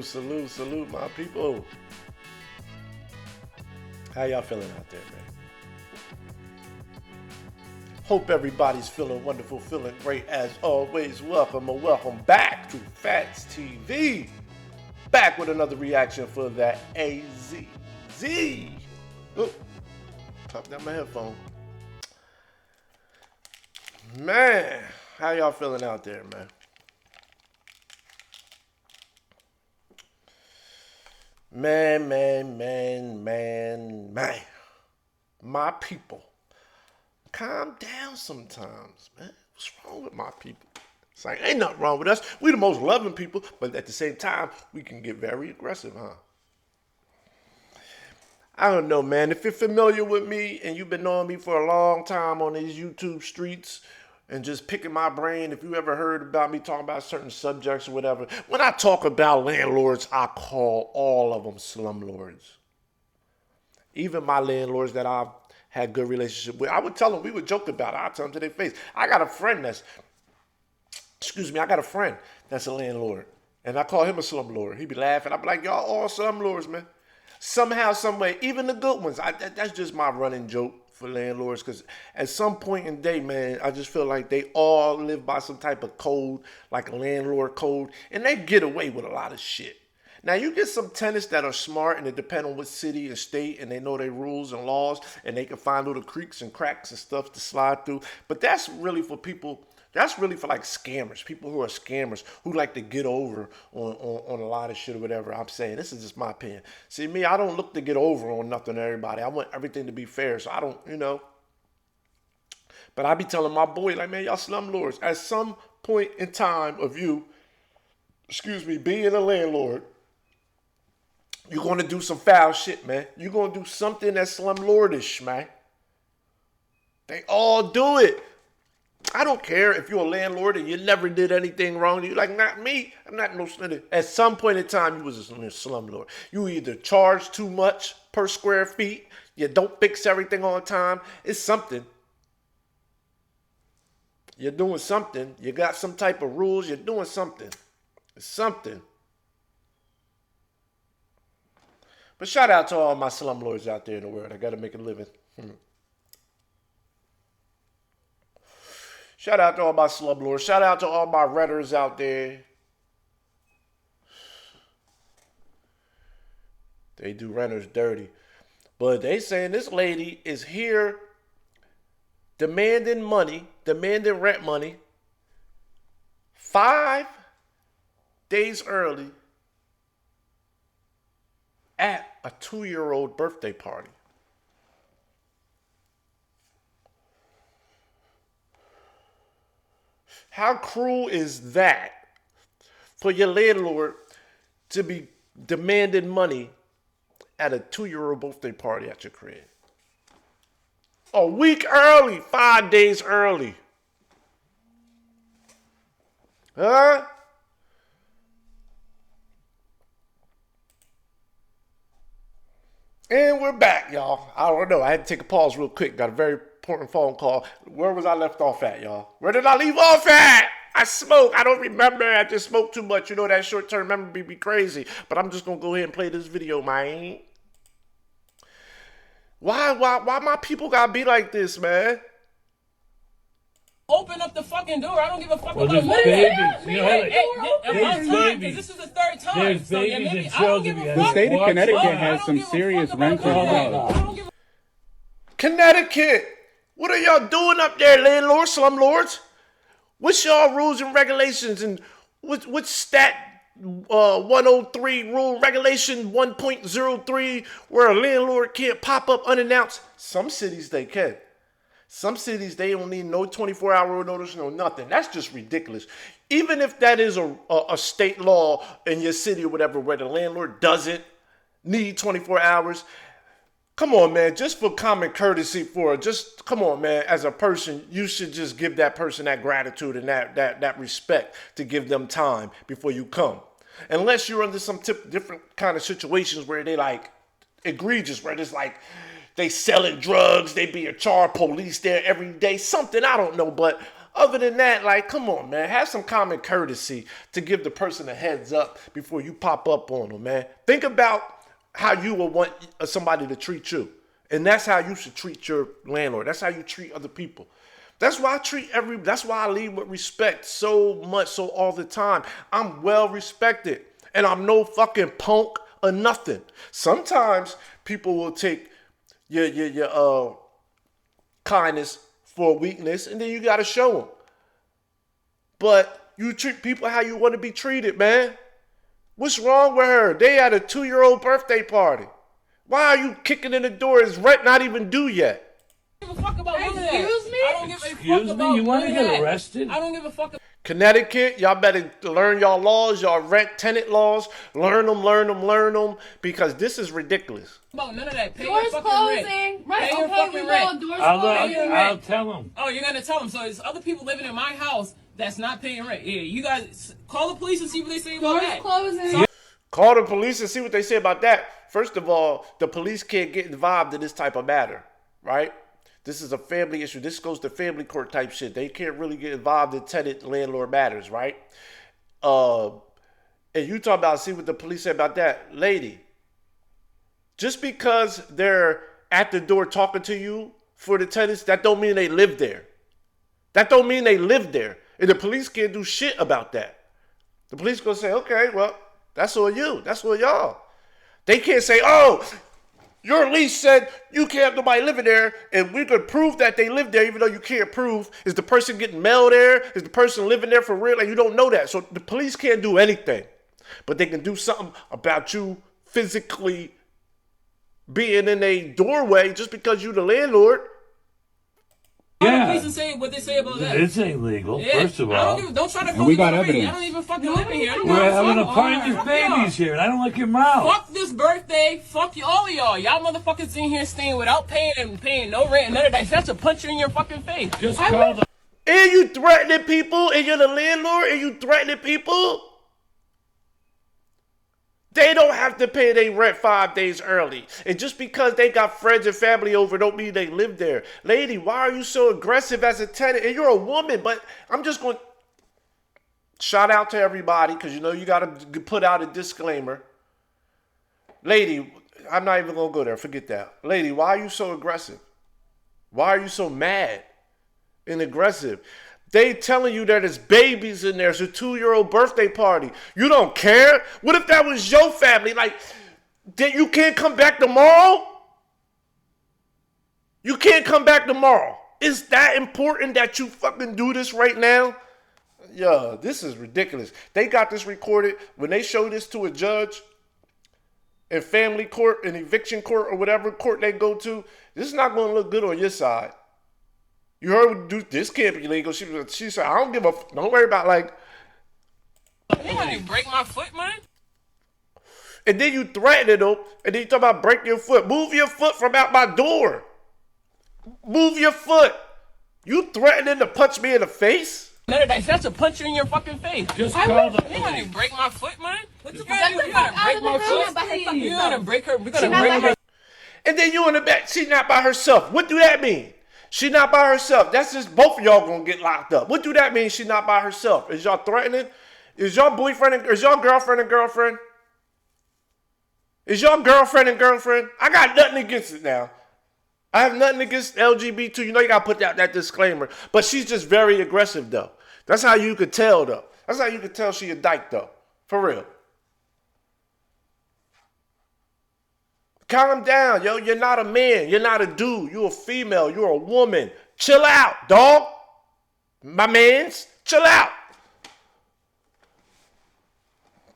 Salute, my people. How y'all feeling out there, man? Hope everybody's feeling wonderful, feeling great as always. Welcome back to Fats TV. Back with another reaction for that AZZ. Oh, popped down my headphone. Man, how y'all feeling out there, man? Man. My people. Calm down sometimes, man. What's wrong with my people? It's like, ain't nothing wrong with us. We the most loving people, but at the same time, we can get very aggressive, huh? I don't know, man. If you're familiar with me and you've been knowing me for a long time on these YouTube streets and just picking my brain, if you ever heard about me talking about certain subjects or whatever, when I talk about landlords, I call all of them slumlords. Even my landlords that I've had good relationship with, I would tell them, we would joke about it. I'd tell them to their face. I got a friend that's a landlord. And I call him a slumlord. He'd be laughing. I'd be like, y'all all slumlords, man. Somehow, some way, even the good ones. That's just my running joke for landlords, because at some point in the day, man, I just feel like they all live by some type of code, like a landlord code, and they get away with a lot of shit. Now, you get some tenants that are smart, and it depends on what city and state, and they know their rules and laws, and they can find little creeks and cracks and stuff to slide through. But that's really for people, that's really for like scammers, people who are scammers, who like to get over on a lot of shit or whatever. I'm saying, this is just my opinion. See, me, I don't look to get over on nothing to everybody. I want everything to be fair, so I don't, But I be telling my boy, like, man, y'all slumlords. At some point in time of you, being a landlord, you're going to do some foul shit, man. You're going to do something that's slumlordish, man. They all do it. I don't care if you're a landlord and you never did anything wrong. You're like, not me. I'm not no slumlord. At some point in time, you was a slumlord. You either charge too much per square feet. You don't fix everything on time. It's something. You're doing something. You got some type of rules. You're doing something. It's something. But shout out to all my slumlords out there in the world. I got to make a living. Shout out to all my slumlords. Shout out to all my redders out there. They do renters dirty. But they saying this lady is here demanding rent money 5 days early at a 2-year-old birthday party. How cruel is that for your landlord to be demanding money at a 2-year-old birthday party at your crib? A week early, 5 days early. Huh? And we're back, y'all. I don't know. I had to take a pause real quick. Got a very important phone call. Where was I left off at, y'all? Where did I leave off at? I smoke. I don't remember. I just smoked too much. You know that short-term memory be crazy. But I'm just going to go ahead and play this video, man. Why my people got to be like this, man? Open up the fucking door. I don't give a fuck about there's babies. You know, there's babies. This is the third time. There's babies and children. The state of Connecticut has some serious rental laws. Connecticut, what are y'all doing up there, landlords, slumlords? What's y'all rules and regulations, and what's stat 103 rule regulation 1.03 where a landlord can't pop up unannounced? Some cities they can. Some cities, they don't need no 24-hour notice, no nothing. That's just ridiculous. Even if that is a state law in your city or whatever where the landlord doesn't need 24 hours, come on, man. Just for common courtesy, come on, man. As a person, you should just give that person that gratitude and that respect to give them time before you come. Unless you're under some different kind of situations where they like egregious, where it's like, they selling drugs, they be a char police there every day, something, I don't know. But Other than that, like, come on, man. Have some common courtesy to give the person a heads up before you pop up on them, man. Think about how you would want somebody to treat you. And that's how you should treat your landlord. That's how you treat other people. That's why that's why I lead with respect so much, so all the time. I'm well respected. And I'm no fucking punk or nothing. Sometimes people will take your kindness for weakness, and then you gotta show them. But you treat people how you want to be treated, man. What's wrong with her? They had a 2-year-old birthday party. Why are you kicking in the door? Is rent not even due yet? I don't give a fuck about none of that. Excuse me? I don't give a fuck about You want to none of get that. arrested? I don't give a fuck about Connecticut, y'all better learn y'all laws, y'all rent tenant laws. Learn them, because this is ridiculous. none of that. Pay Doors your fucking closing. rent. Right, Pay your okay, fucking we rent. know. Doors I'll closing. I'll tell them. Oh, you're gonna tell them. So there's other people living in my house that's not paying rent. Yeah, you guys call the police and see what they say about Doors that. closing. Call the police and see what they say about that. First of all, the police can't get involved in this type of matter, right? This is a family issue. This goes to family court type shit. They can't really get involved in tenant landlord matters, right? And you talk about, see what the police say about that. Lady, just because they're at the door talking to you for the tenants, that don't mean they live there. That don't mean they live there. And the police can't do shit about that. The police gonna say, okay, well, that's on you. That's on y'all. They can't say, oh, your lease said you can't have nobody living there, and we could prove that they live there, even though you can't prove. Is the person getting mail there? Is the person living there for real? And you don't know that. So the police can't do anything. But they can do something about you physically being in a doorway just because you the landlord. Call the Yeah. police and say what they say about that. It's illegal, Yeah. first of I all. don't try to And we got me. evidence. I don't even fucking live in here. I don't We're give a having a fuck. party. There's Fuck y'all. babies here, and I don't like your mouth. Fuck this birthday. Fuck you, all of y'all. Y'all motherfuckers in here staying without paying no rent and none of that. That's a punch in your fucking face. Just call the... And you threatening people, and you're the landlord, and you threatening people. They don't have to pay their rent 5 days early. And just because they got friends and family over don't mean they live there. Lady, why are you so aggressive as a tenant? And you're a woman, but I'm just going to shout out to everybody because you know you got to put out a disclaimer. Lady, I'm not even going to go there. Forget that. Lady, why are you so aggressive? Why are you so mad and aggressive? They telling you that there's babies in there. It's a 2-year-old birthday party. You don't care? What if that was your family? Like, that you can't come back tomorrow? You can't come back tomorrow. Is that important that you fucking do this right now? Yeah, this is ridiculous. They got this recorded. When they show this to a judge in family court, in eviction court, or whatever court they go to, this is not going to look good on your side. You heard, dude, this can't be legal. She said, I don't give a, don't worry about like. You gonna break my foot, man? And then you threaten them, and then you talk about break your foot. Move your foot from out my door. Move your foot. You threatening to punch me in the face? None of that. That's a punch in your fucking face. Just call the You gonna break my foot, man? What you Get gonna do? the You fuck gonna out break of the my room foot? by her fucking You self. gonna break her? We She gonna not break by her. her. And then you in the back, she not by herself. What do that mean? She not by herself. That's just both of y'all gonna get locked up. What do that mean? She not by herself. Is y'all threatening? Is y'all boyfriend and is y'all girlfriend and girlfriend? Is y'all girlfriend and girlfriend? I got nothing against it now. I have nothing against LGBT. You know you gotta put that disclaimer. But she's just very aggressive though. That's how you could tell though. That's how you could tell she a dyke though. For real. Calm down, yo. You're not a man. You're not a dude. You're a female. You're a woman. Chill out, dog. My mans, chill out.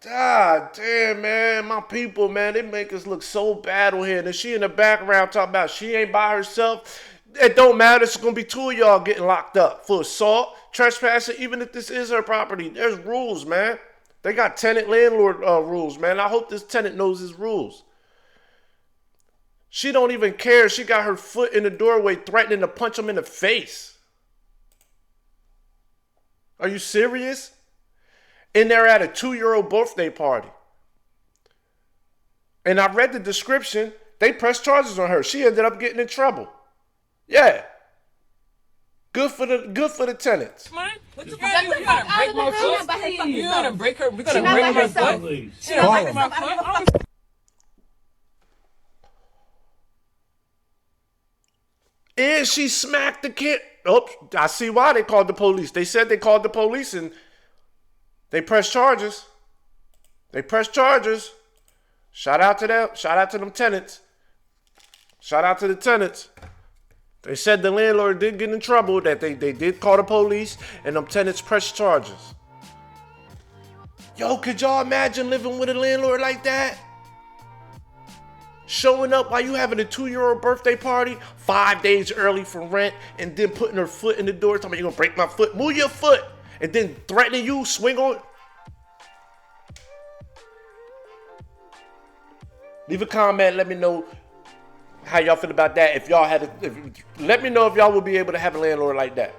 God damn, man. My people, man, they make us look so bad on here. And then she in the background talking about she ain't by herself. It don't matter. It's going to be 2 of y'all getting locked up for assault, trespassing, even if this is her property. There's rules, man. They got tenant landlord rules, man. I hope this tenant knows his rules. She don't even care. She got her foot in the doorway threatening to punch him in the face. Are you serious? And they're at a 2-year-old birthday party. And I read the description. They pressed charges on her. She ended up getting in trouble. Yeah. Good for the tenants. Man, what you gotta do? You gotta break my foot. You gotta break her. We gotta Call break the her foot. police. She done break my foot. And she smacked the kid. Oh, I see why they called the police. They said they called the police and they pressed charges. They pressed charges. Shout out to them. Shout out to them tenants. Shout out to the tenants. They said the landlord did get in trouble, that they did call the police, and them tenants pressed charges. Yo, could y'all imagine living with a landlord like that? Showing up while you having a 2-year-old birthday party 5 days early for rent, and then putting her foot in the door, talking about you're gonna break my foot, move your foot, and then threatening you, swing on. Leave a comment, let me know how y'all feel about that. If y'all had let me know if y'all would be able to have a landlord like that.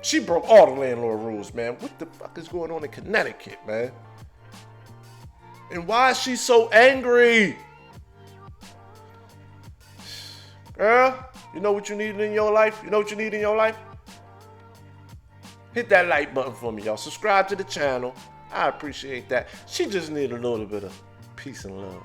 She broke all the landlord rules, man. What the fuck is going on in Connecticut, man? And why is she so angry? Girl, you know what you need in your life? You know what you need in your life? Hit that like button for me, y'all. Subscribe to the channel. I appreciate that. She just need a little bit of peace and love.